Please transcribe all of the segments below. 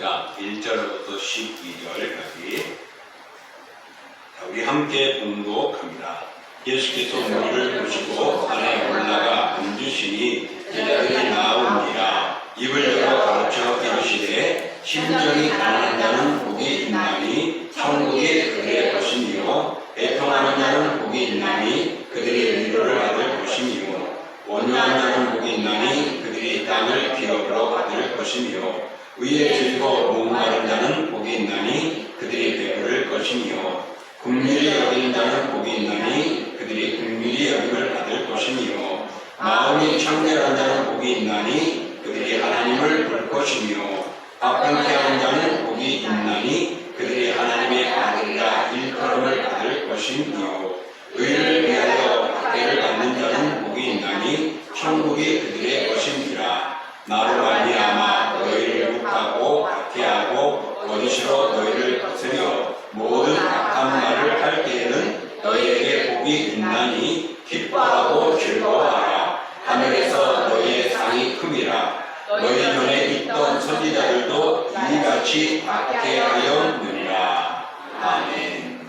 5장 1절부터 12절까지 우리 함께 봉독합니다. 예수께서 무리를 보시고 산에 올라가 앉으시니 제자들이 나오니라. 입을 열어 가르쳐 이르시되 심정이 가난한 자는 복이 있나니 천국이 그들의 것이니요 애통하는 자는 복이 있나니 그들이 위로를 받을 것이니요 온유한 자는 복이 있나니 그들이 땅을 기업으로 받을 것이니요 의에 즐거워 목마른 자는 복이 있나니 그들이 배부를 것이니요 긍휼히 여기는 자는 복이 있나니 그들이 긍휼히 여김을 받을 것이니요 마음이 청결한 자는 복이 있나니 그들이 하나님을 볼 것이니요 악평케 하는 자는 복이 있나니 그들이 하나님의 아들이라 일컬음을 받을 것이니요 의를 위하여 박해를 받는 자는 복이 있나니 천국이 그들의 것이니라. 나로 말미암아 너희를 욕하고 박해하고 거짓으로 너희를 거스려 모든 악한 말을 할 때에는 너희에게 복이 있나니 기뻐하고 즐거워하라. 하늘에서 너희의 상이 큼이라. 너희 전에 있던 선지자들도 이같이 박해하였느니라. 아멘.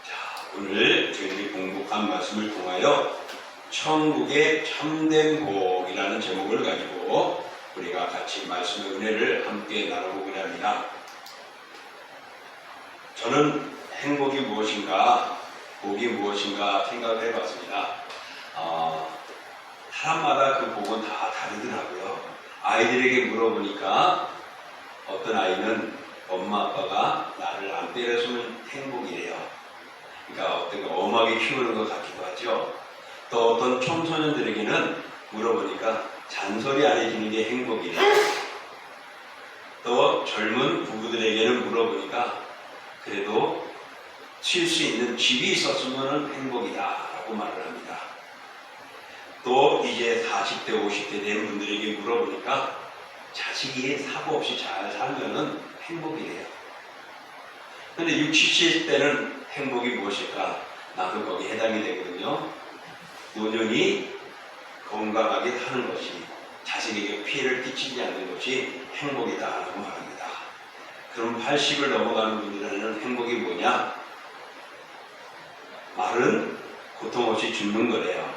자, 오늘 저희들이 공독한 말씀을 통하여 천국의 참된 복이라는 제목을 가지고 우리가 같이 말씀의 은혜를 함께 나눠보고자 합니다. 저는 행복이 무엇인가, 복이 무엇인가 생각을 해봤습니다. 사람마다 그 복은 다 다르더라고요. 아이들에게 물어보니까 어떤 아이는 엄마 아빠가 나를 안 때려주면 행복이래요. 그러니까 어떤 엄하게 키우는 것 같기도 하죠. 또 어떤 청소년들에게는 물어보니까 잔소리 안 해주는 게 행복이래요. 또 젊은 부부들에게는 물어보니까 그래도 쉴 수 있는 집이 있었으면 행복이다 라고 말을 합니다. 또 이제 40대 50대 된 분들에게 물어보니까 자식이 사고 없이 잘 살면은 행복이래요. 근데 60, 70대는 행복이 무엇일까? 나도 거기 해당이 되거든요. 노년이 건강하게 사는 것이, 자식에게 피해를 끼치지 않는 것이 행복이다라고 말합니다. 그럼 80을 넘어가는 분들에는 행복이 뭐냐? 말은 고통 없이 죽는 거래요.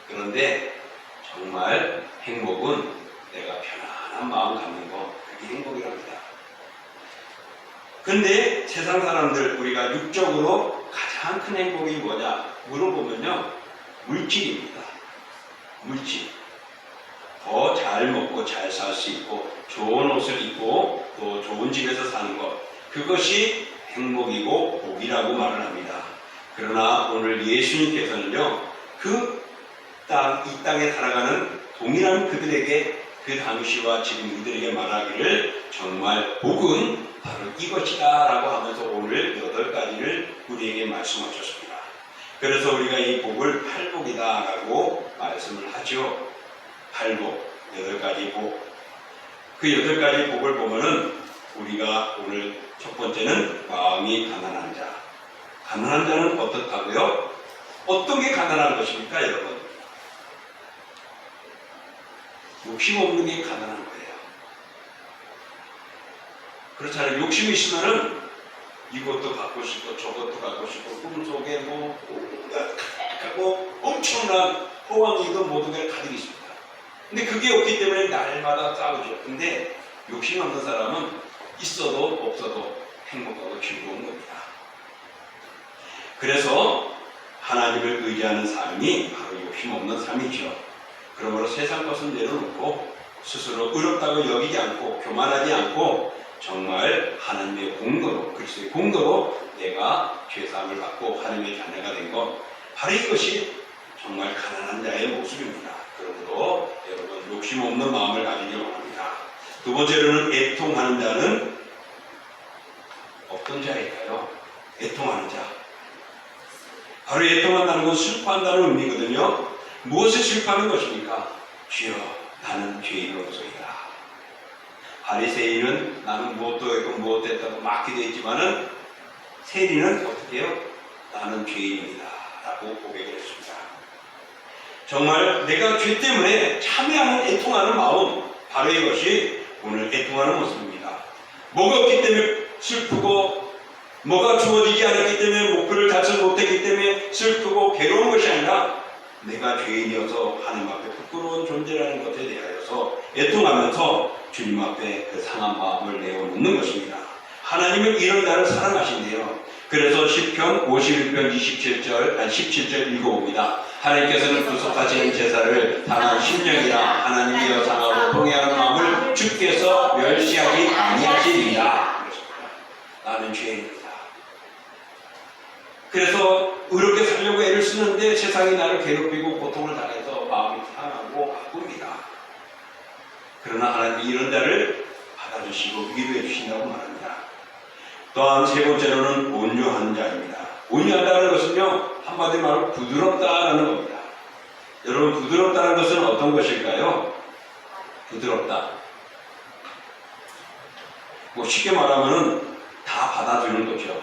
그런데 정말 행복은 내가 편안한 마음 갖는 거, 그게 행복이랍니다. 근데 세상 사람들, 우리가 육적으로 가장 큰 행복이 뭐냐 물어보면요, 물질입니다. 물질. 더 잘 먹고 잘 살 수 있고 좋은 옷을 입고 또 좋은 집에서 사는 것, 그것이 행복이고 복이라고 말을 합니다. 그러나 오늘 예수님께서는요, 이 땅에 살아가는 동일한 그들에게, 그 당시와 지금 이들에게 말하기를 정말 복은 바로 이것이다 라고 하면서 오늘 8가지를 우리에게 말씀하셨습니다. 그래서 우리가 이 복을 팔복이다 라고 말씀을 하죠. 팔복, 8가지 복. 그 8가지 복을 보면은 우리가 오늘 첫 번째는 마음이 가난한 자. 가난한 자는 어떻다고요? 어떤 게 가난한 것입니까, 여러분? 욕심 없는 게 가난한 거예요. 그렇잖아요. 욕심이 있으면은 이것도 갖고 싶고 저것도 갖고 싶고 꿈속에 하고 엄청난 호황이든 모든 가득 있습니다. 근데 그게 없기 때문에 날마다 싸우죠. 근데 욕심 없는 사람은 있어도 없어도 행복하고 즐거운 겁니다. 그래서 하나님을 의지하는 삶이 바로 욕심 없는 삶이죠. 그러므로 세상 것은 내려놓고 스스로 의롭다고 여기지 않고 교만하지 않고 정말 하나님의 공로로, 그리스도의 공로로 내가 죄사함을 받고 하나님의 자녀가 된 것, 바로 이것이 정말 가난한 자의 모습입니다. 그러므로 여러분 욕심 없는 마음을 가지기 원합니다. 두 번째로는 애통하는 자는 어떤 자일까요? 애통하는 자. 바로 애통한다는 건 슬퍼한다는 의미거든요. 무엇에 슬퍼하는 것입니까? 주여, 나는 죄인으로서이다. 바리새인은 나는 무엇도 했고 무엇도 했다고 막히되어 있지만은 세리는 어떻게 해요? 나는 죄인이다 라고 고백을 했습니다. 정말 내가 죄 때문에 참회하는 애통하는 마음, 바로 이것이 오늘 애통하는 모습입니다. 뭐가 없기 때문에 슬프고 뭐가 주어지지 않았기 때문에 목표를 달성 못했기 때문에 슬프고 괴로운 것이 아니라 내가 죄인이어서 하나님 앞에 부끄러운 존재라는 것에 대하여서 애통하면서 주님 앞에 그 상한 마음을 내어놓는 것입니다. 하나님은 이런 나를 사랑하신대요. 그래서 시편 51편 17절 읽어봅니다. 하나님께서는 구속하시는 제사를 당한 심령이라 하나님이여 상하고 통회하는 마음을 주께서 멸시하지 아니하시리라. 나는 죄인이다. 그래서 의롭게 살려고 애를 쓰는데 세상이 나를 괴롭히고 고통을 당해서 마음이 상하고 아픕니다. 그러나 하나님이 이런 자를 받아주시고 위로해 주신다고 말합니다. 또한 세 번째로는 온유한 자입니다. 온유하다는 것은요, 한마디 말로 부드럽다라는 겁니다. 여러분, 부드럽다는 것은 어떤 것일까요? 부드럽다. 뭐 쉽게 말하면은 다 받아주는 거죠.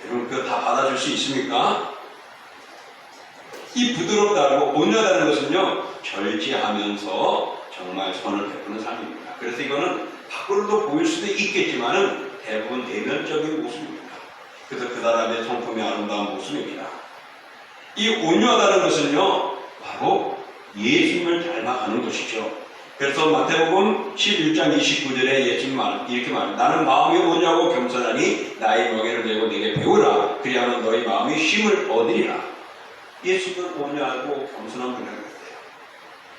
여러분, 그거 다 받아줄 수 있습니까? 이 부드럽다고 온유하다는 것은요, 절제하면서 정말 선을 베푸는 삶입니다. 그래서 이거는 밖으로도 보일 수도 있겠지만은 대부분 내면적인 모습입니다. 그래서 그 사람의 성품의 아름다운 모습입니다. 이 온유하다는 것은요, 바로 예수님을 닮아가는 것이죠. 그래서 마태복음 11장 29절에 예수님 이렇게 말합니다. 나는 마음이 온유하고 겸손하니 나의 멍에를 메고 네게 배우라. 그리하면 너희 마음이 쉼을 얻으리라. 예수님은 온유하고 겸손한 분이라고 했어요.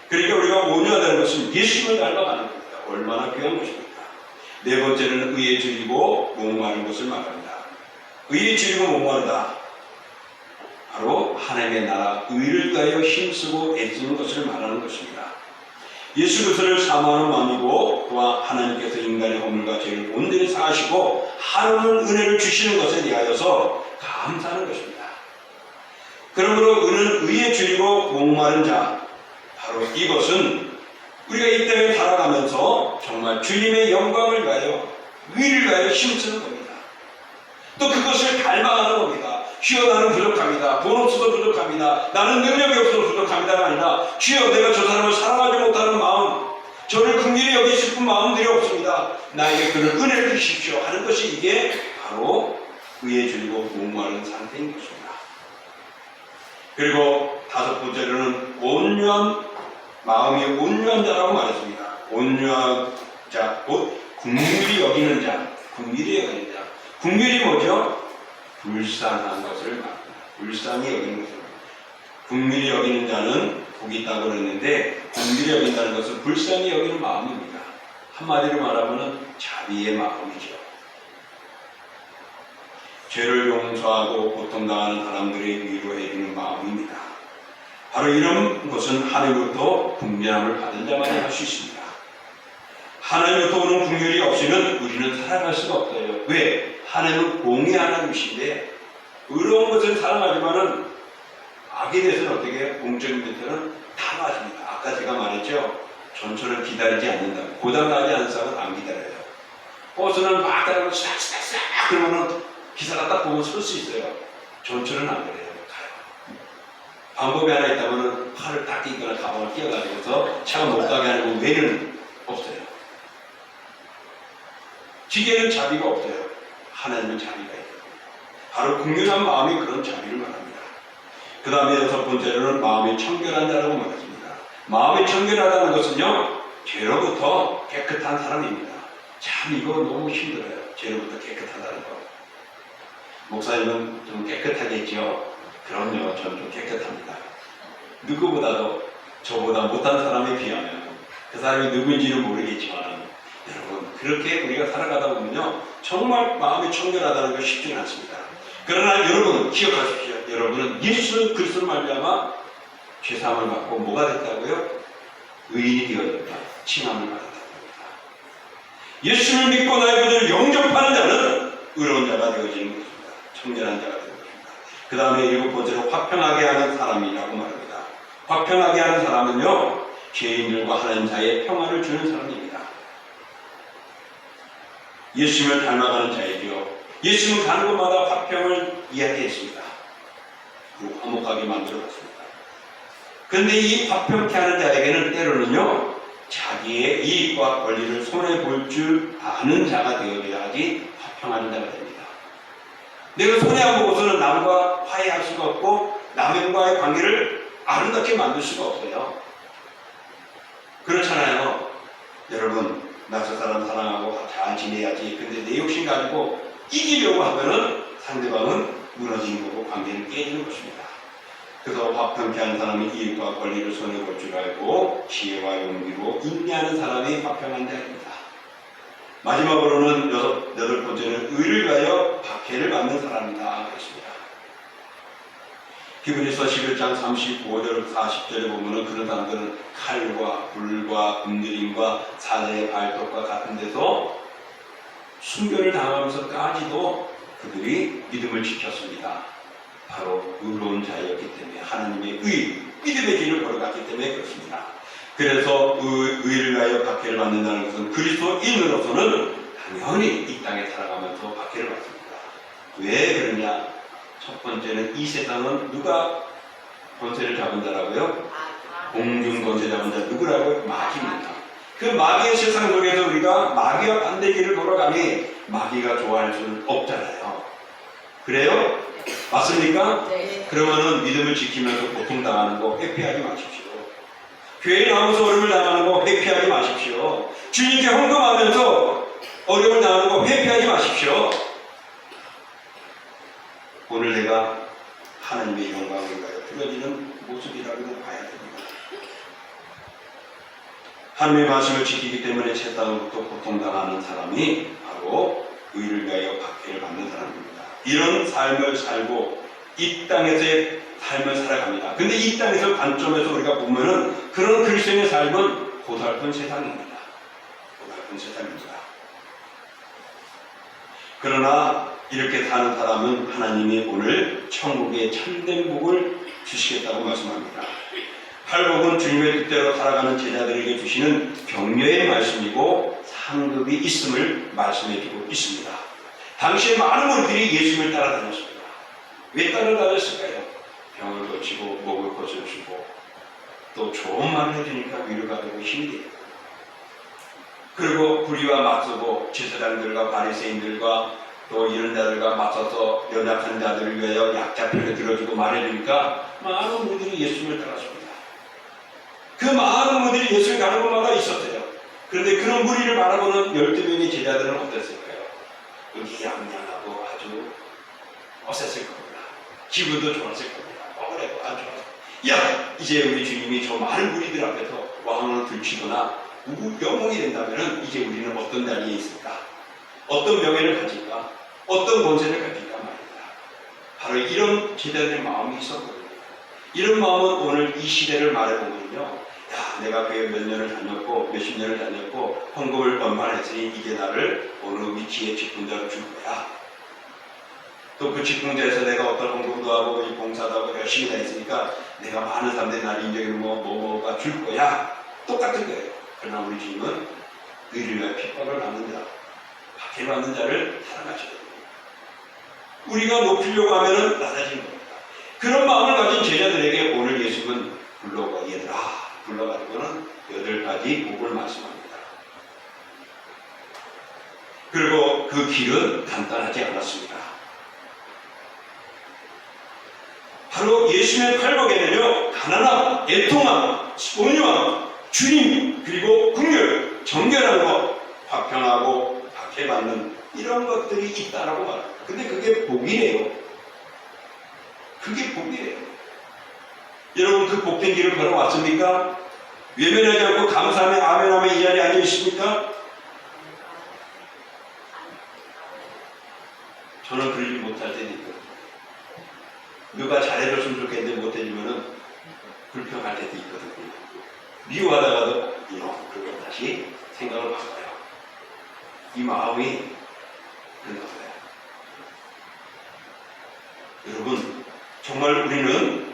그러니까 우리가 온유하다는 것은 예수님을 닮아가는 겁니다. 얼마나 귀한 것입니까? 네 번째는 의에 줄이고 목마른 것을 말합니다. 의에 줄이고 목마르다. 바로 하나님의 나라 의를 위하여 힘쓰고 애쓰는 것을 말하는 것입니다. 예수 그리스도를 사모하는 마음이고 또한 하나님께서 인간의 허물과 죄를 온전히 사하시고 하나님은 은혜를 주시는 것에 대하여서 감사하는 것입니다. 그러므로 의는 의에 줄이고 목마른 자, 바로 이것은 우리가 이 땅에 살아가면서 정말 주님의 영광을 위하여 의를 위하여 힘쓰는 겁니다. 또 그것을 닮아가는 겁니다. 주여 나는 부족합니다. 돈 없어도 부족합니다. 나는 능력이 없어도 부족합니다가 아니라 주여 내가 저 사람을 사랑하지 못하는 마음, 저를 긍휼히 여기고 싶은 마음들이 없습니다. 나에게 그런 은혜를 주십시오 하는 것이 이게 바로 의에 줄이고 목마른 상태인 것입니다. 그리고 다섯 번째로는 온유한 마음이 온유한 자라고 말했습니다. 온유한 자, 곧 긍휼히 여기는 자, 긍휼히 여기는 자. 긍휼이 뭐죠? 불쌍한 것을 말합니다. 불쌍히 여기는 것을. 긍휼히 여기는 자는 복이 있다고 그랬는데 긍휼히 여긴다는 것은 불쌍히 여기는 마음입니다. 한마디로 말하면 자비의 마음이죠. 죄를 용서하고 고통당하는 사람들의 위로해주는 마음입니다. 바로 이런 것은 하나님으로부터 긍휼함을 받은 자만이 할 수 있습니다. 하나님으로부터 오는 긍휼이 없이는 우리는 살아갈 수가 없어요. 왜? 하나님은 공의 하나님이신데 의로운 것은 사랑하지만은 악에 대해서는 어떻게 해요? 공적인 것들은 탐하십니다. 아까 제가 말했죠. 전철을 기다리지 않는다. 고장나지 않는 사람은 안 기다려요. 버스는 막 따라가고 싹싹싹 그러면은 기사가 딱 보면 설 수 있어요. 전철은 안 그래요. 가요. 방법이 하나 있다면은 팔을 딱 끼거나 가방을 끼어가지고서 차가 못 가게 하는 외에는 없어요. 지게는 자비가 없어요. 하나님은 자비가 있어요. 바로 긍휼한 마음이 그런 자비를 말합니다. 그 다음에 여섯 번째로는 마음이 청결한 자라고 말했습니다. 마음이 청결하다는 것은요, 죄로부터 깨끗한 사람입니다. 참 이거 너무 힘들어요. 죄로부터 깨끗하다는 거. 목사님은 좀 깨끗하겠죠? 그럼요, 저는 좀 깨끗합니다. 누구보다도 저보다 못한 사람에 비하면 그 사람이 누구인지는 모르겠지만 여러분, 그렇게 우리가 살아가다 보면요, 정말 마음이 청결하다는 게 쉽지는 않습니다. 그러나 여러분 기억하십시오. 여러분은 예수 그리스도를 말미암아 죄사함을 받고 뭐가 됐다고요? 의인이 되어졌다. 칭함을 받았다고 합니다. 예수를 믿고 나의 구주를 영접하는 자는 의로운 자가 되어지는 것입니다. 청결한 자가 되는 것입니다. 그 다음에 일곱 번째로 화평하게 하는 사람이라고 말합니다. 화평하게 하는 사람은요, 죄인들과 하나님 사이에 평화를 주는 사람입니다. 예수님을 닮아가는 자이죠. 예수님은 가는 곳마다 화평을 이야기했습니다. 그리고 화목하게 만들어갔습니다. 그런데 이 화평케 하는 자에게는 때로는요, 자기의 이익과 권리를 손해볼 줄 아는 자가 되어야지 화평하는 자가 됩니다. 내가 손해 안 보고서는 남과 화해할 수가 없고 남과의 관계를 아름답게 만들 수가 없어요. 그렇잖아요. 여러분, 나 저 사람 사랑하고 잘 지내야지. 근데 내 욕심 가지고 이기려고 하면은 상대방은 무너지는 거고 관계는 깨지는 것입니다. 그래서 화평케 하는 사람은 이익과 권리를 손해볼 줄 알고 지혜와 용기로 인내하는 사람이 화평한 자입니다. 마지막으로는 여덟 번째는 의를 위하여 박해를 받는 사람이다 그랬습니다. 히브리서 11장 35절 40절에 보면은 그런 사람들은 칼과 불과 굶주림과 사자의 발톱과 같은 데서 순교를 당하면서까지도 그들이 믿음을 지켰습니다. 바로 의로운 자였기 때문에 하나님의 믿음의 길을 걸어갔기 때문에 그렇습니다. 그래서 의를 위하여 박해를 받는다는 것은 그리스도인으로서는 당연히 이 땅에 살아가면서 박해를 받습니다. 왜 그러냐? 첫 번째는 이 세상은 누가 권세를 잡은 자라고요? 공중 권세 잡은 자 누구라고요? 마귀입니다. 그 마귀의 세상 속에서 우리가 마귀와 반대길을 돌아가니 마귀가 좋아할 수는 없잖아요. 그래요? 맞습니까? 네. 그러면은 믿음을 지키면서 고통당하는 거 회피하지 마십시오. 교회에 나오면서 어려움을 당하는 거 회피하지 마십시오. 주님께 헌금하면서 어려움을 당하는 거 회피하지 마십시오. 오늘 내가 하나님의 영광을 위하여 드려지는 모습이라고 봐야 됩니다. 하나님의 말씀을 지키기 때문에 세상으로부터 고통당하는 사람이 바로 의를 위하여 박해를 받는 사람입니다. 이런 삶을 살고 이 땅에서의 삶을 살아갑니다. 근데 이 땅에서 관점에서 우리가 보면은 그런 그리스도인의 삶은 고달픈 세상입니다. 고달픈 세상입니다. 그러나 이렇게 사는 사람은 하나님이 오늘 천국의 참된 복을 주시겠다고 말씀합니다. 팔복은 주님의 뜻대로 살아가는 제자들에게 주시는 격려의 말씀이고 상급이 있음을 말씀해주고 있습니다. 당시에 많은 분들이 예수님을 따라다녔습니다. 왜 따라다녔을까요? 병을 고치고 목을 고쳐주고 또 좋은 말을 해주니까 위로가 되고 힘이 돼요. 그리고 불의와 맞서고 제사장들과 바리새인들과 또 이런 자들과 맞서서 연약한 자들을 위하여 약자 편에 들어주고 말해주니까 많은 분들이 예수님을 따랐습니다. 그 많은 분들이 예수를 가는 곳마다 있었어요. 그런데 그런 무리를 바라보는 12명의 제자들은 어땠을까요? 의기양양하고 아주 어셌을 겁니다. 기분도 좋았을 겁니다. 억울하고 안 좋았어요. 야! 이제 우리 주님이 저 많은 무리들 앞에서 왕을 들치거나 영웅이 된다면 이제 우리는 어떤 자리에 있을까? 어떤 명예를 가질까? 어떤 권세를 가질까 말입니다. 바로 이런 제자들의 마음이 있었거든요. 이런 마음은 오늘 이 시대를 말해보면요. 야, 내가 교회 몇 년을 다녔고 몇십 년을 다녔고 헌금을 얼마나 했으니 이제 나를 어느 위치에 직분자로 줄 거야. 또 그 직분자에서 내가 어떤 헌금도 하고 봉사도 하고 열심히 다 했으니까 내가 많은 사람들이 나를 인정해 뭐가 줄 거야. 똑같은 거예요. 그러나 우리 주님은 의를 위해 핍박을 받는 자, 박해를 받는 자를 사랑하셔야 됩니다. 우리가 높이려고 하면은 낮아지는 겁니다. 그런 마음을 가진 제자들에게 오늘 예수님은 불러가 얘들아 불러가지고는 8가지 복을 말씀합니다. 그리고 그 길은 간단하지 않았습니다. 바로 예수님의 팔복에는요 가난함, 애통함, 온유함, 주님 그리고 긍휼, 정결한 것, 화평하고 박해받는 이런 것들이 있다라고 말합니다. 근데 그게 복이래요. 그게 복이래요. 여러분 그 복된 길을 걸어왔습니까? 외면하지 않고 감사하며 아멘하며 이 자리에 앉아 있습니까? 저는 그러지 못할 때도 있거든요. 누가 잘해줬으면 좋겠는데 못해주면은 불평할 때도 있거든요. 미워하다가도 그걸 다시 생각을 바꿔요. 이 마음이 그런가 봐요. 여러분 정말 우리는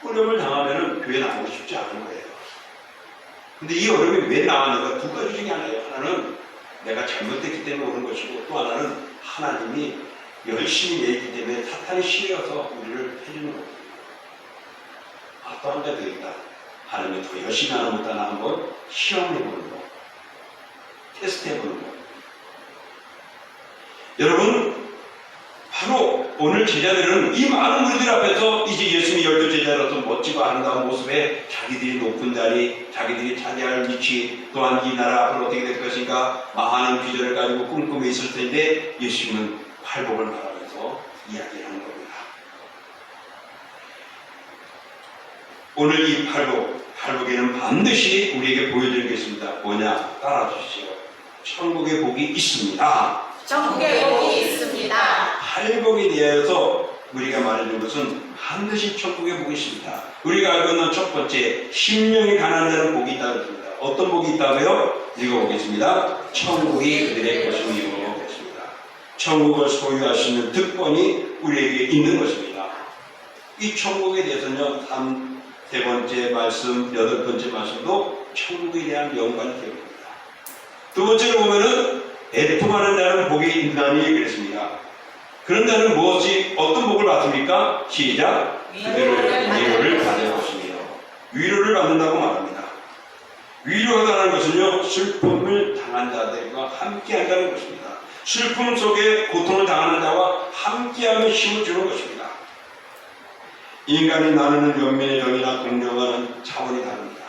어려움을 당하면 교회 나오고 싶지 않은 거예요. 근데 이 어려움이 왜 나왔는가? 2가지 중에 하나예요. 하나는 내가 잘못했기 때문에 오는 것이고 또 하나는 하나님이 열심히 내기 때문에 사탄이 싫어서 우리를 해주는 거예요. 또 한 가지 더 있다. 하나님이 더 열심히 하나 못하나 한번 시험해보는 거, 테스트해보는 거. 여러분, 바로 오늘 제자들은 이 많은 무리들 앞에서 이제 예수님이 12제자로서 멋지고 아름다운 모습에 자기들이 높은 자리, 자기들이 차지할 위치, 또한 이 나라 앞으로 어떻게 될 것인가 많은 비전을 가지고 꿈꾸며 있을 텐데 예수님은 팔복을 말하면서 이야기를 하는 겁니다. 오늘 이 팔복에는 반드시 우리에게 보여드릴 게 있습니다. 뭐냐? 따라주시죠. 천국의 복이 있습니다. 천국의 복이 있습니다. 팔복에 대해서 우리가 말해준 것은 반드시 천국의 복이 있습니다. 우리가 알고 있는 첫 번째, 심령이 가난한 자는 복이 있다고 했습니다. 어떤 복이 있다고요? 읽어보겠습니다. 천국이 그들의 것임이요 했습니다. 천국을 소유할 수 있는 특권이 우리에게 있는 것입니다. 이 천국에 대해서는요, 세 번째 말씀, 8번째 말씀도 천국에 대한 연관이 되어 있습니다. 두 번째로 보면은 애통하는 자는 복이 있나니 그랬습니다. 그런 자는 어떤 복을 받습니까? 시작! 위로를 받을 것이며 위로를 받는다고 말합니다. 위로하다는 것은요, 슬픔을 당한 자들과 함께 한다는 것입니다. 슬픔 속에 고통을 당하는 자와 함께하며 힘을 주는 것입니다. 인간이 나누는 연민의 정이나 공경하는 차원이 다릅니다.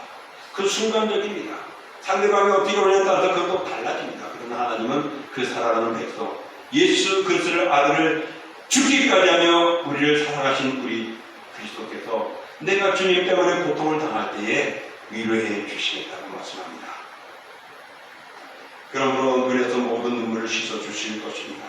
그 순간적입니다. 상대방이 어떻게 오냐에 따라서 그것도 달라집니다. 그러나 하나님은 그 살아가는 백성, 예수 그리스도의 아들을 죽기까지 하며 우리를 사랑하신 우리 그리스도께서 내가 주님 때문에 고통을 당할 때에 위로해 주시겠다고 말씀합니다. 그러므로 눈에서 모든 눈물을 씻어 주실 것입니다.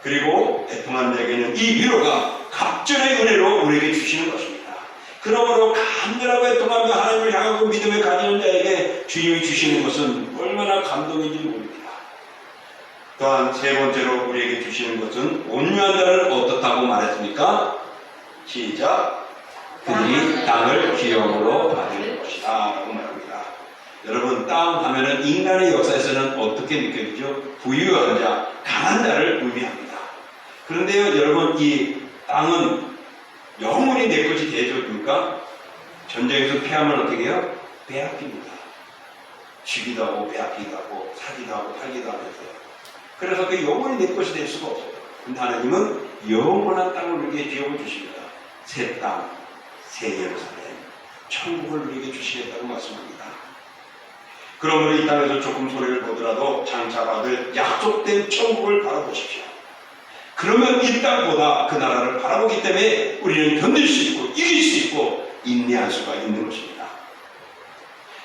그리고 애통한 자에게는 이 위로가 갑절의 은혜로 우리에게 주시는 것입니다. 그러므로 간절하고 애통하며 하나님을 향하고 믿음을 가지는 자에게 주님이 주시는 것은 얼마나 감동인지 모릅니다. 또한 세 번째로 우리에게 주시는 것은 온유한 자는 어떻다고 말했습니까? 시작! 그들이 땅을 기업으로 받을 것이다 라고 말합니다. 여러분, 땅 하면은 인간의 역사에서는 어떻게 느껴지죠? 부유한 자, 강한 자를 의미합니다. 그런데요, 여러분, 이 땅은 영원히 내 것이 되어줍니까? 전쟁에서 피하면 어떻게 해요? 빼앗깁니다. 죽이도 하고 빼앗기도 하고 사기도 하고 팔기도 하면서요. 그래서 그 영원히 내 것이 될 수가 없어요. 근데 하나님은 영원한 땅을 우리에게 기업을 주십니다. 새 땅, 새 예루살렘, 천국을 우리에게 주시겠다고 말씀합니다. 그러므로 이 땅에서 조금 소리를 보더라도 장차 받을 약속된 천국을 바라보십시오. 그러면 이 땅보다 그 나라를 바라보기 때문에 우리는 견딜 수 있고 이길 수 있고 인내할 수가 있는 것입니다.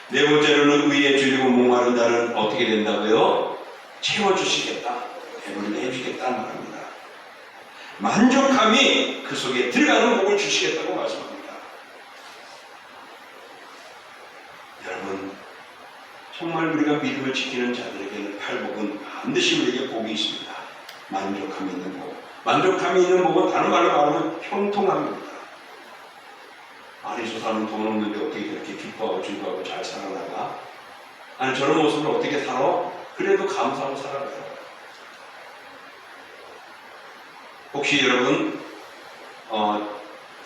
네 번째로는 의에 줄이고 목마른 자는 어떻게 된다고요? 채워주시겠다, 배부르게 해주겠다는 말입니다. 만족함이 그 속에 들어가는 복을 주시겠다고 말씀합니다. 여러분, 정말 우리가 믿음을 지키는 자들에게는 팔복은 반드시 우리에게 복이 있습니다. 만족함이 있는 복. 만족함이 있는 복은 다른 말로 말하면 형통함입니다. 아니, 저 사람은 돈 없는데 어떻게 그렇게 기뻐하고 즐거워하고 잘 살아나가? 아니, 저런 모습을 어떻게 살아? 그래도 감사하고 살아가요. 혹시 여러분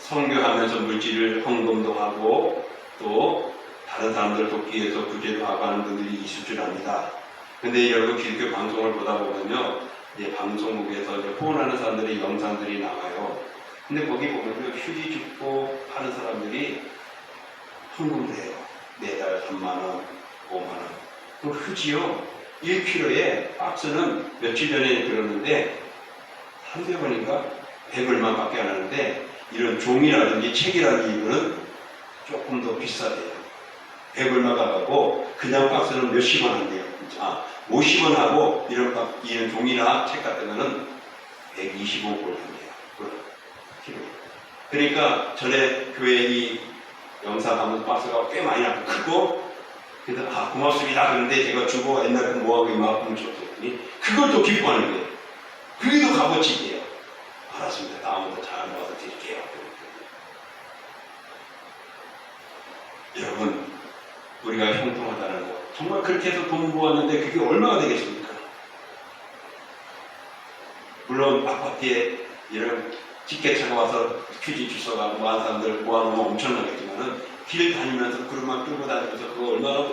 선교하면서 물질을 헌금도 하고 또 다른 사람들 돕기 위해서 구제도 하고 하는 분들이 있을 줄 압니다. 근데 여러분 기독교 방송을 보다 보면요, 이제 방송국에서 이제 후원하는 사람들의 영상들이 나와요. 근데 거기 보면요, 휴지 줍고 하는 사람들이 헌금을 해요. 매달 3만원, 5만원. 그 휴지요, 1kg에 박스는 며칠 전에 들었는데 300원인가 100얼마 밖에 안 하는데, 이런 종이라든지 책이라든지 이거는 조금 더 비싸대요. 100얼마 가고 그냥 박스는 몇십원 한대요. 50원 하고 이런 종이나 책 같은 거는 125골 한대요. 그러니까 전에 교회 이 영상 하면서 박스가 꽤 많이 나고 크고, 그래서 고맙습니다. 그런데 제가 주고 옛날에 뭐하고 이만큼 줬더니 그걸 또 기뻐하는 거예요. 그게 더 값어치게요. 알았습니다. 다음부터 잘 모아서 드릴게요. 여러분, 우리가 형통하다는 거, 정말 그렇게 해서 돈 모았는데 그게 얼마가 되겠습니까? 물론 아파트에 이런 집게차가 와서 휴지 주워가고 모아놓은 사람들 모아놓으면 엄청나겠지만은 길 다니면서 구름만 끌고 다니면서 그거 얼마나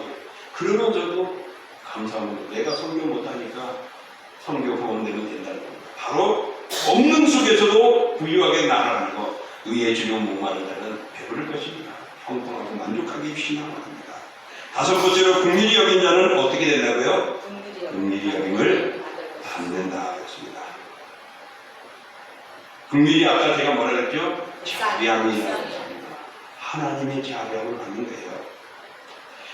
그러면서도 감사합니다. 내가 성경 못하니까 성경 후원되면 된다는 겁니다. 바로 없는 속에서도 부유하게 나아가는 것, 의의 주용 목마른 자는 배부를 것입니다. 형통하고 만족하게 신앙을 합니다. 다섯 번째로 긍휼히 여긴 자는 어떻게 된다고요? 긍휼히 여김을 받는다 했습니다. 긍휼이 아까 제가 뭐라 그랬죠? 자비함이라고 했습니다. 하나님의 자비함을 받는 거예요.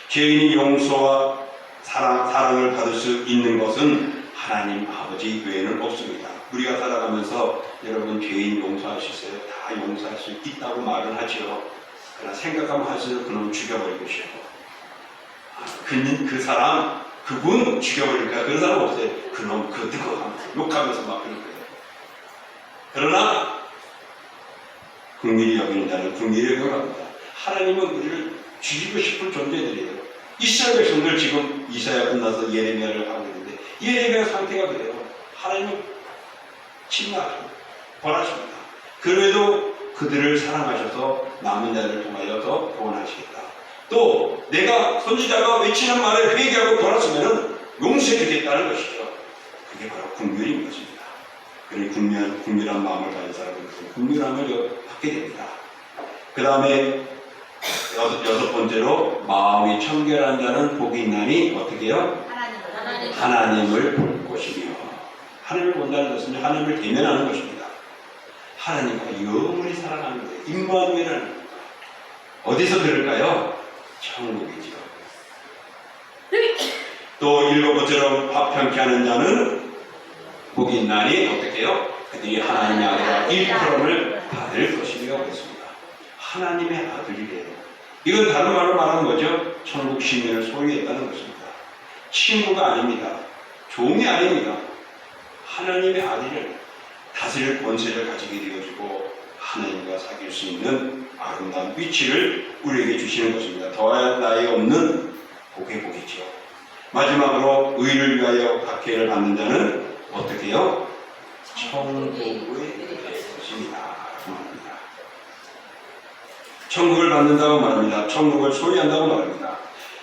죄인이 용서와 사랑을 받을 수 있는 것은 하나님 아버지 외에는 없습니다. 우리가 살아가면서 여러분 죄인 용서할 수 있어요? 다 용서할 수 있다고 말은 하죠. 그러나 생각하면 할수록 그놈 죽여버리고 싶어. 그 사람, 그분 죽여버리니까 그런 사람 없어요. 그놈, 그 뜨거워하면서 욕하면서 막 그럴 거예요. 그러나 긍휼히 여기는 자는 긍휼히 여겨갑니다. 하나님은 우리를 죽이고 싶은 존재들이에요. 이스라엘 백성들 지금 이사야 끝나서 예레미야를 하고 있는데 예레미야 상태가 그래요. 하나님은 침략하십니다. 벌하십니다. 그래도 그들을 사랑하셔서 남은 자를 통하여서 구원하시겠다. 또 내가 선지자가 외치는 말에 회개하고 돌았으면 용서해 주겠다는 것이죠. 그게 바로 긍휼인 것입니다. 그리고 긍휼한 마음을 가진 사람은 긍휼함을 받게 됩니다. 그 다음에 여섯 번째로 마음이 청결한 자는 복이 있나니 어떻게 해요? 하나님을 볼 것이며, 하나님을 본다는 것은 하나님을 대면하는 것입니다. 하나님과 영원히 살아가는 거예요. 임마누엘이라는 겁니다. 어디서 들을까요? 천국이지요. 또 일곱 번째로 화평케 하는 자는 복이 있나니 어떻게 해요? 그들이 하나님의 아들과 일컬음을 받을 것이며 그랬습니다. 하나님의 아들이래요. 이건 다른 말로 말하는 거죠. 천국 시민을 소유했다는 것입니다. 친구가 아닙니다. 종이 아닙니다. 하나님의 아들을 다스릴 권세를 가지게 되어지고 하나님과 사귈 수 있는 아름다운 위치를 우리에게 주시는 것입니다. 더할 나위 없는 복의 복이죠. 마지막으로 의를 위하여 박해를 받는 자는 어떻게 해요? 천국의 것입니다. 천국을 받는다고 말합니다. 천국을 소유한다고 말합니다.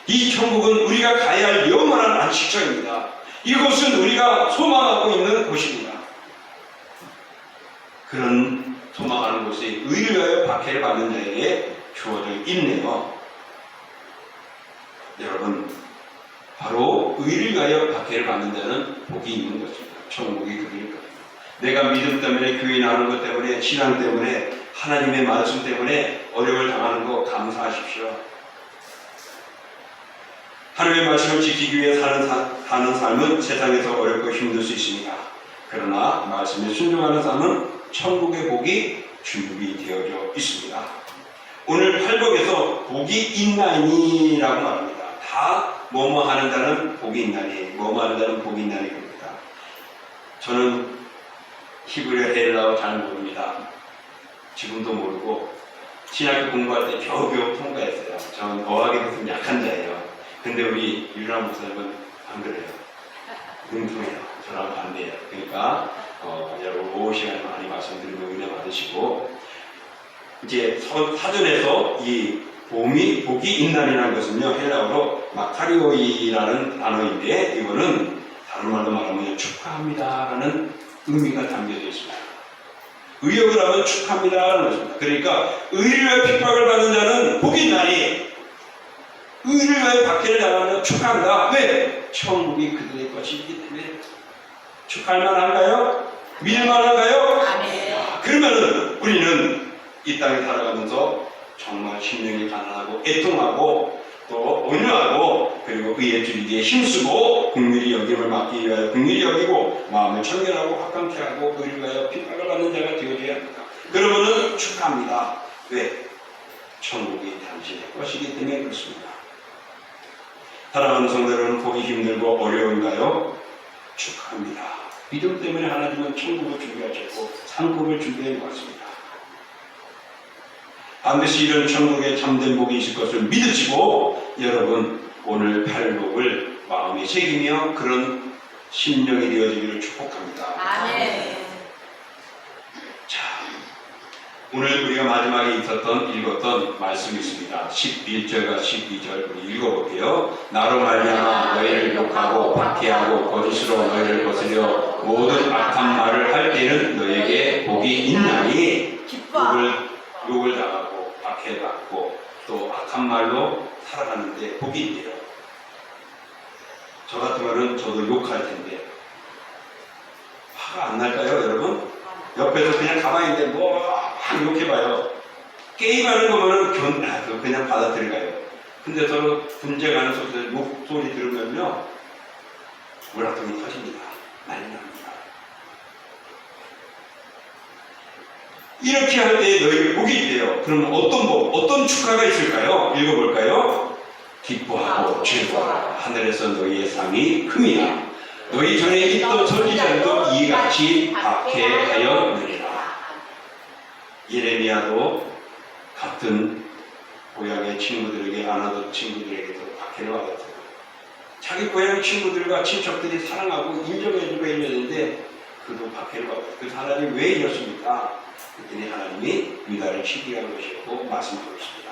이 천국은 우리가 가야 할 영원한 안식처입니다. 이곳은 우리가 소망하고 있는 곳입니다. 그런 소망하는 곳에 의를 위하여 박해를 받는 자에게 주어져 있네요. 여러분, 바로 의를 위하여 박해를 받는 자는 복이 있는 것입니다. 천국이 그들일 겁니다. 내가 믿음 때문에, 교회 나오는 것 때문에, 신앙 때문에, 하나님의 말씀 때문에 어려움을 당하는 거 감사하십시오. 하나님의 말씀을 지키기 위해 사는 삶은 세상에서 어렵고 힘들 수 있습니다. 그러나 말씀에 순종하는 삶은 천국의 복이 준비되어져 있습니다. 오늘 팔복에서 복이 있나니라고 말합니다. 다 뭐뭐 하는 자는 복이 있나니, 뭐뭐 하는 자는 복이 있나니 겁니다. 저는 히브리어 헬라어 잘 모릅니다. 지금도 모르고 신학교 공부할 때 겨우겨우 통과했어요. 저는 어학에 대해서 약한 자예요. 근데 우리 유람 목사님은 안 그래요. 능통해요. 저랑 반대예요. 그러니까 여러분 오후 시간에 많이 말씀드리면 은혜 받으시고, 이제 사전에서 이 복이 있나니라는 것은요, 헬라어로 마카리오이라는 단어인데, 이거는 다른 말로 말하면 축하합니다라는 의미가 담겨져 있습니다. 의역을 하면 축하합니다라는 것입니다. 그러니까 의를 위해 핍박을 받는 자는 복이 있나니, 의를 위해 박해를 당하면 축하합니다. 왜? 천국이 그들의 것이기 때문에. 축하할 만한가요? 믿을 만한가요? 아멘. 그러면은 우리는 이 땅에 살아가면서 정말 심령이 가난하고 애통하고 또 온유하고, 그리고 의에 줄이기에 힘쓰고 긍휼히 여김을 받기 위하여 긍휼히 여기고 마음을 청결하고 화평케 하고 의를 위하여 핍박을 받는 자가 되어져야 합니다. 그러면은 축하합니다. 왜? 천국이 당신의 것이기 때문에 그렇습니다. 사랑하는 성도들은 보기 힘들고 어려운가요? 축하합니다. 믿음 때문에 하나님은 천국을 준비하셨고 상급을 준비해 왔습니다. 반드시 이런 천국에 참된 복이 있을 것을 믿으시고, 여러분 오늘 팔복을 마음에 새기며 그런 심령이 되어지기를 축복합니다. 아멘. 자, 오늘 우리가 마지막에 읽었던 말씀이 있습니다. 11절과 12절 우리 읽어볼게요. 나로 말미암아 너희를 욕하고 박해하고 거짓으로 너희를 거스려 모든 악한 말을 할 때는 너희에게 복이 있나니 욕을 당하고 박해받고 또 악한 말로 살아가는데 복이 있대요. 저 같으면 저도 욕할 텐데 화가 안 날까요, 여러분? 옆에서 그냥 가만히 있는데 막 욕해봐요. 게임하는 거면은 그냥 받아들여가요. 근데 서로 분쟁하는 욕소리 들으면요, 우라통이 터집니다. 난리 납니다. 이렇게 할 때 너희에게 복이 있대요. 그럼 어떤 축하가 있을까요? 읽어볼까요? 기뻐하고 즐거워하라. 하늘에서 너희의 상이 큼이야. 너희 전에 있던 선지자들도 이같이 박해하였느니라. 예레미야도 같은 고향의 친구들에게 아나돗 친구들에게도 박해를 받았어요. 자기 고향 친구들과 친척들이 사랑하고 인정해주고 했는데 그도 박해를 받았어요. 그래서 하나님 왜 이렇습니까? 그랬더니 하나님이 유다를 치게 한 것이었고 말씀하고 있습니다.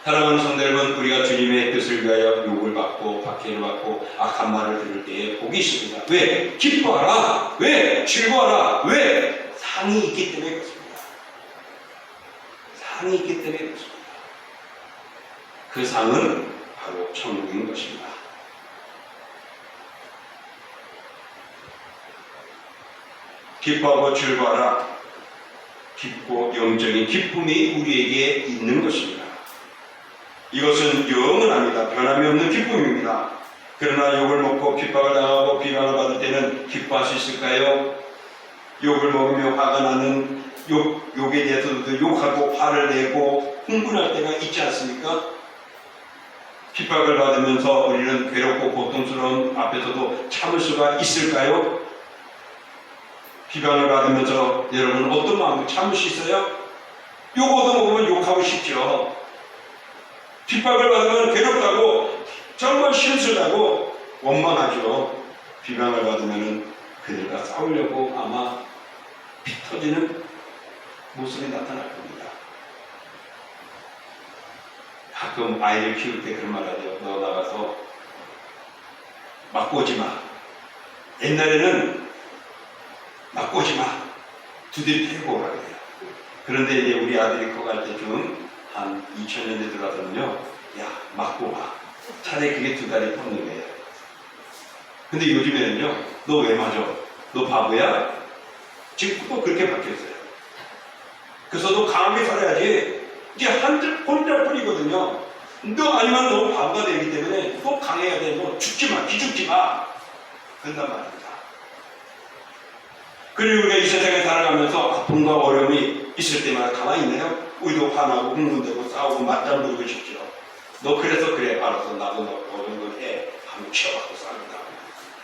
사랑하는 성도 여러분, 우리가 주님의 뜻을 위하여 욕을 받고 박해를 받고 악한 말을 들을 때에 복이 있습니다. 왜? 기뻐하라. 왜? 즐거워하라. 왜? 상이 있기 때문에 그렇습니다. 상이 있기 때문에 그렇습니다. 그 상은 바로 천국인 것입니다. 기뻐하고 즐거워하라. 깊고 영적인 기쁨이 우리에게 있는 것입니다. 이것은 영원합니다. 변함이 없는 기쁨입니다. 그러나 욕을 먹고 핍박을 당하고 비방을 받을 때는 기뻐할 수 있을까요? 욕을 먹으며 화가 나는 욕에 대해서도 욕하고 화를 내고 흥분할 때가 있지 않습니까? 핍박을 받으면서 우리는 괴롭고 고통스러운 앞에서도 참을 수가 있을까요? 비방을 받으면서 여러분 어떤 마음으로 참을 수 있어요? 욕 얻어먹으면 욕하고 싶죠. 핍박을 받으면 괴롭다고 정말 심술하고 원망하죠. 비방을 받으면 그들과 싸우려고 아마 피 터지는 모습이 나타날 겁니다. 가끔 아이를 키울 때 그런 말 하죠. 너 나가서 맞고 오지 마. 옛날에는 맞고 오지 마. 두드리 패고 오라 그래요. 그런데 이제 우리 아들이 커갈 때쯤 한 2000년대 들어가서는요, 야, 맞고 와. 차라리 그게 두 다리 뻗는 거예요. 근데 요즘에는요, 너 왜 맞아? 너 바보야? 지금 또 그렇게 바뀌었어요. 그래서 너 강하게 살아야지. 이게 혼자 뿐이거든요. 너 아니면 너 바보가 되기 때문에 또 강해야 돼. 너 죽지 마. 기죽지 마. 그런단 말입니다. 그리고 우리가 이 세상에 살아가면서 아픔과 어려움이 있을 때마다 가만히 있나요? 우리도 화나고 흥분되고 싸우고 맞짱 부리고 싶죠. 너 그래서 그래. 알았어. 나도 너 어려운 걸 해. 하면 치워갖고 싸웁니다.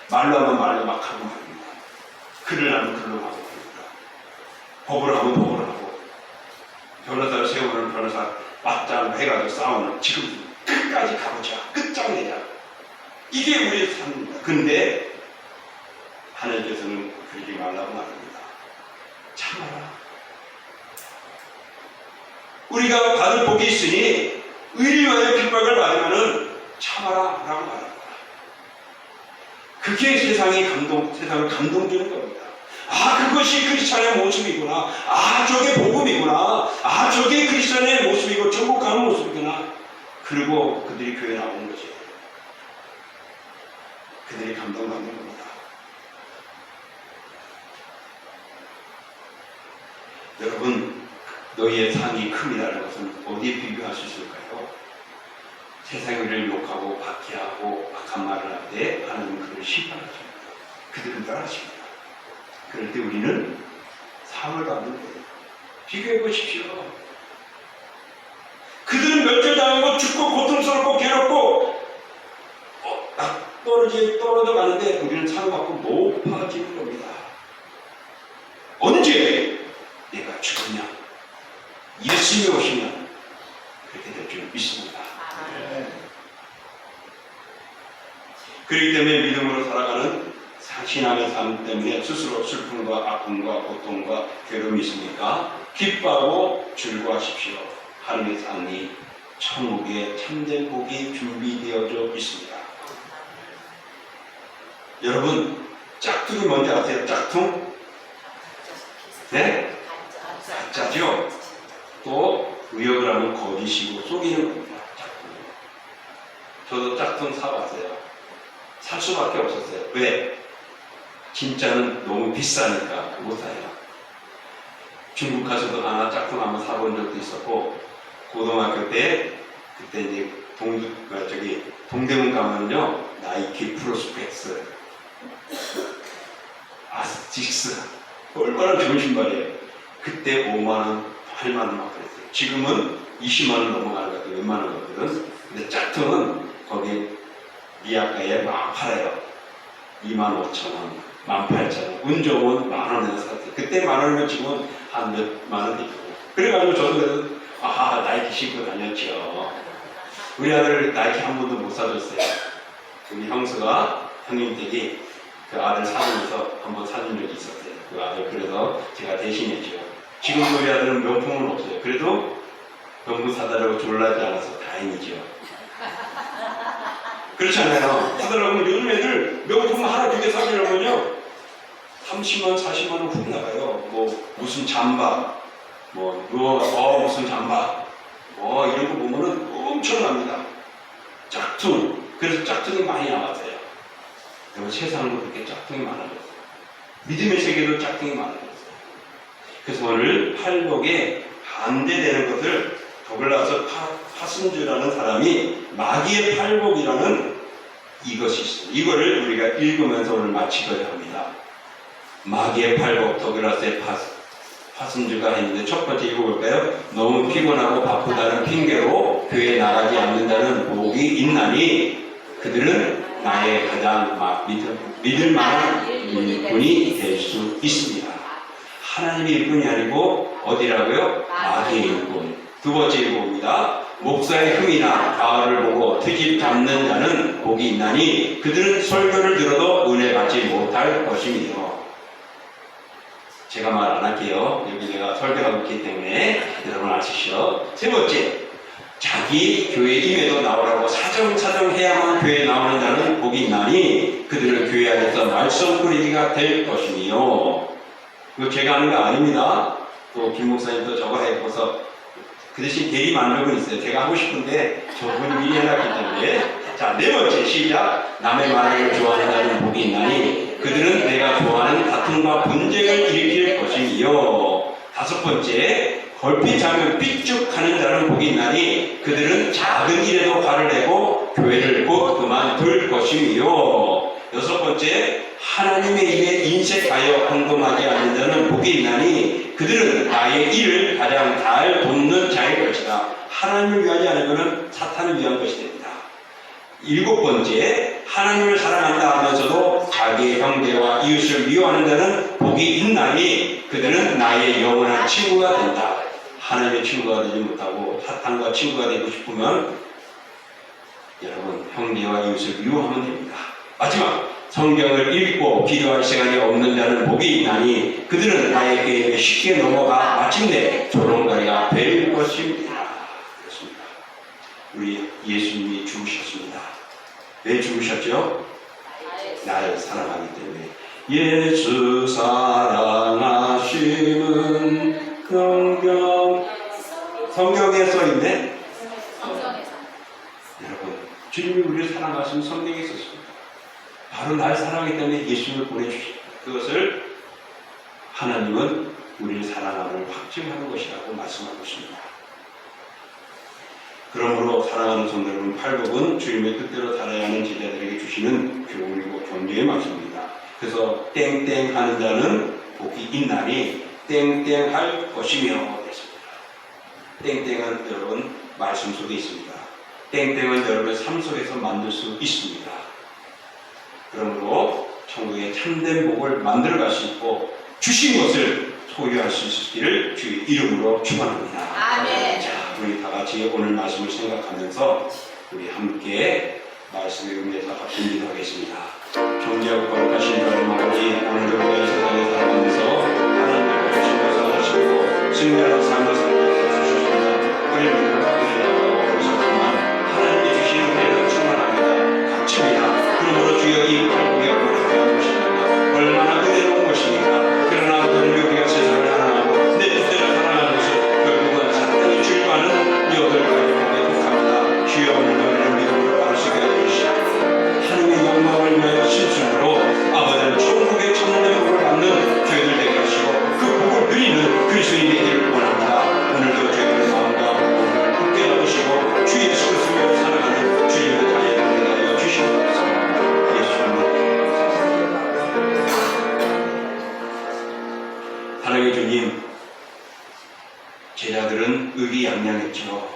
말로 하면 말로 막 하고 말입니다. 글을 하면 글로 하고 말입니다. 법을 하면 법을 하고 변호사를 세우는 변호사 맞짱 해가지고 싸우는 지금 끝까지 가보자. 끝장내자. 이게 우리의 삶입니다. 근데 하나님께서는 그러지 말라고 말합니다. 참아라. 우리가 받을 복이 있으니 의를 위하여 핍박을 받으면은 참아라 라고 말합니다. 그게 세상을 감동주는 겁니다. 아, 그것이 크리스찬의 모습이구나. 아, 저게 복음이구나. 아, 저게 크리스찬의 모습이고 천국가는 모습이구나. 그리고 그들이 교회 나오는 거지. 그들이 감동받는 겁니다. 여러분, 너희의 상이 큼이라는 것은 어디에 비교할 수 있을까요? 세상을 욕하고 박해하고 악한 말을 할 때 하나님은 그들을 심판하십니다. 그들은 떠나십니다. 그럴 때 우리는 상을 받는 거예요. 비교해 보십시오. 그들은 멸절당하고 죽고 고통스럽고 괴롭고 떨어져 가는데 우리는 상을 받고 높아지는 겁니다. 언제 내가 죽으냐? 예수님이 오시면 그렇게 될 줄 믿습니다. 그렇기 때문에 믿음으로 살아가는 신앙의 삶 때문에 스스로 슬픔과 아픔과 고통과 괴로움이 있습니까? 기뻐하고 즐거워하십시오. 하나님의 삶이 천국에 참된 복이 준비되어져 있습니다. 여러분, 짝퉁이 뭔지 아세요? 짝퉁? 네? 가짜죠? 또 의역을 하면 거짓이고 속이는 겁니다. 짝퉁. 저도 짝퉁 사봤어요. 살 수밖에 없었어요. 왜? 진짜는 너무 비싸니까 못 사요. 중국 가서도 하나 짝퉁 한번 사본 적도 있었고, 고등학교 때 그때 이제 동대문 가면요, 나이키 프로스펙스, 아스틱스 얼마나 좋은 신발이에요. 그때 5만원, 8만원 막 그랬어요. 지금은 20만원 넘어가는 것 같아요. 웬만한 것들은. 근데 짝퉁은 거기 미아가에 막 팔아요. 25,000원, 18,000원, 운 좋으면 만원에서 샀어요. 그때 만원이면 지금은 한 몇만원 되고. 그래가지고 저도 그래서 나이키 신고 다녔죠. 우리 아들 나이키 한 번도 못 사줬어요. 우리 형수가, 형님 댁이 그 아들 사주면서 한번 사준 적이 있었어요. 그 아들, 그래서 제가 대신했죠. 지금도 우리 아들은 명품은 없어요. 그래도 명품 사달라고 졸라지 않아서 다행이죠. 그렇잖아요. 사달라고 요즘 애들 명품 하나 두 개 사주려면요 30만, 40만 원 훅 나가요. 뭐 무슨 잠바, 무슨 잠바, 이런 거 보면은 엄청납니다. 짝퉁. 그래서 짝퉁이 많이 나왔어요. 그리고 세상도 그렇게 짝퉁이 많아졌어요. 믿음의 세계도 짝퉁이 많아졌어요. 그래서 오늘 팔복에 반대되는 것을 더글라스 파슨즈라는 사람이 마귀의 팔복이라는 이것이 있어요. 이거를 우리가 읽으면서 오늘 마치고자 합니다. 마귀의 팔복, 더글라스의 파슨즈가 했는데 첫 번째 읽어볼까요? 너무 피곤하고 바쁘다는 핑계로 교회에 나가지 않는다는 복이 있나니 그들은 나의 가장 믿을 만한 일꾼이 될 수 있습니다. 하나님의 일꾼이 아니고 어디라고요? 마귀의 일꾼. 두 번째 읽어봅니다. 목사의 흠이나 가을을 보고 트집 잡는 자는 복이 있나니 그들은 설교를 들어도 은혜 받지 못할 것이며. 제가 말 안 할게요. 여기 내가 설교하고 있기 때문에 여러분 아시죠? 세 번째, 자기 교회임에도 나오라고 사정사정 해야만 교회에 나오는 자는 복이 있나니 그들은 교회 안에서 말씀 뿌리기가 될 것이며. 이거 제가 하는 거 아닙니다. 또 김 목사님도 저거 해보서 그 대신 대리 만족은 있어요. 제가 하고 싶은데 저분이 미리 해놨기 때문에. 자, 네 번째 시작. 남의 말을 좋아하는 자는 복이 있나니 그들은 내가 좋아하는 다툼과 분쟁을 일으킬 것이며. 다섯 번째, 걸핏하면 삐죽하는 자는 복이 있나니 그들은 작은 일에도 화를 내고 교회를 곧 그만둘 것이며. 여섯 번째, 하나님의 일에 인색하여 헌금하지 않는 자는 복이 있나니 그들은 나의 일을 가장 잘 돕는 자일 것이다. 하나님을 위하지 않으면 사탄을 위한 것이 됩니다. 일곱 번째, 하나님을 사랑한다 하면서도 자기의 형제와 이웃을 미워하는 자는 복이 있나니 그들은 나의 영원한 친구가 된다. 하나님의 친구가 되지 못하고 사탄과 친구가 되고 싶으면 여러분 형제와 이웃을 미워하면 됩니다. 마지막, 성경을 읽고 기도할 시간이 없는 자는 복이 있나니 그들은 나의 게임에 쉽게 넘어가 마침내 조롱거리가 될 것입니다. 그렇습니다. 우리 예수님이 죽으셨습니다. 왜 죽으셨죠? 나를 사랑하기 때문에. 예수 사랑하시는 성경에 써있네? 여러분, 주님이 우리를 사랑하시는 성경에 있었습니다. 바로 날 사랑하기 때문에 예수님을 보내주셨다. 그것을 하나님은 우리를 사랑함을 확증하는 것이라고 말씀하고 있습니다. 그러므로 사랑하는 성도 여러분, 팔복은 주님의 뜻대로 살아야 하는 제자들에게 주시는 교훈이고 경계의 말씀입니다. 그래서 땡땡 하는 자는 복이 있나니 땡땡 할 것이며 됐습니다. 땡땡은 여러분 말씀 속에 있습니다. 땡땡은 여러분의 삶 속에서 만들 수 있습니다. 그러므로 천국의 참된 복을 만들어갈 수 있고 주신 것을 소유할 수 있기를 주의 이름으로 축원합니다. 아멘. 자, 우리 다 같이 오늘 말씀을 생각하면서 우리 함께 말씀의 의미에서 합심기도하겠습니다. 존귀하고 거룩하신 하나님 아버지, 오늘도 우리가 이 세상에 살아가면서 하나님의 주신 것을 하시고 승리하는 삶을 살게 주셨습니다. 우리 믿음을 받으시라고 그러셨지만 하나님께 주신 은혜는 충만합니다. 값집니다. 그러므로 주여 이 팔복에 우리를 위한 것입니다. 얼마나 은혜로운 것입니까? 그러나 오늘 우리가 세상을 사랑하고 내 뜻대로 살아가는 것은 결국은 사탄이 출발하는 여덟 가지 복에 속합니다. 주여 오늘도 우리를 믿음으로 바를 수 있게 해주시옵소서. 하나님의 영광을 위하여 신순으로 아버지는 천국의 천년의 복을 받는 저희들 되게 하시고 그 복을 누리는 그리스도인이 되기를 원합니다. 오늘도 저희들의 마음과 몸을 굳게 잡으시고 주 예수 그리스도를 위하여 살아가는 주님의 자녀를 되게 하여 주시옵소서. 사랑의 주님, 제자들은 의기양양했지요.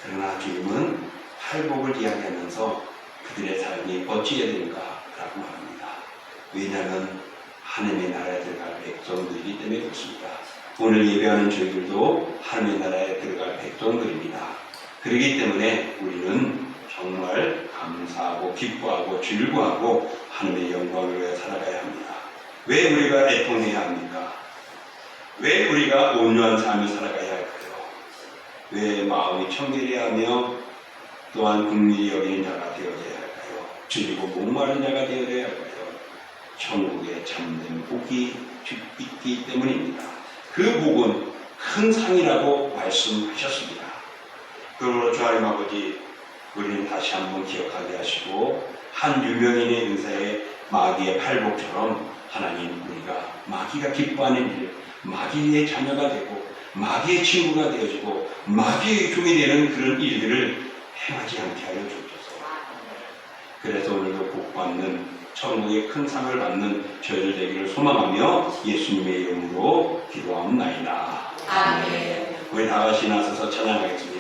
그러나 주님은 팔복을 이야기하면서 그들의 삶이 어찌해야 되는가라고 말합니다. 왜냐하면 하나님의 나라에 들어갈 백성들이기 때문에 그렇습니다. 오늘 예배하는 저희들도 하나님의 나라에 들어갈 백성들입니다. 그렇기 때문에 우리는 정말 감사하고 기뻐하고 즐거워하고 하나님의 영광을 위해 살아가야 합니다. 왜 우리가 애통해야 합니까? 왜 우리가 온유한 삶을 살아가야 할까요? 왜 마음이 청결해야 하며 또한 국민이 여기는 자가 되어야 할까요? 줄이고 목마른 자가 되어야 할까요? 천국에 참된 복이 있기 때문입니다. 그 복은 큰 상이라고 말씀하셨습니다. 그러므로 주 하나님 아버지, 우리는 다시 한번 기억하게 하시고 한 유명인의 은사에 마귀의 팔복처럼 하나님, 우리가 마귀가 기뻐하는 일, 마귀의 자녀가 되고 마귀의 친구가 되어지고 마귀의 종이 되는 그런 일들을 행하지 않게 하여 주옵소서. 그래서 오늘도 복받는 천국의 큰 상을 받는 저희들 되기를 소망하며 예수님의 이름으로 기도하옵나이다. 아멘. 우리 다 같이 나서서 찬양하겠습니다.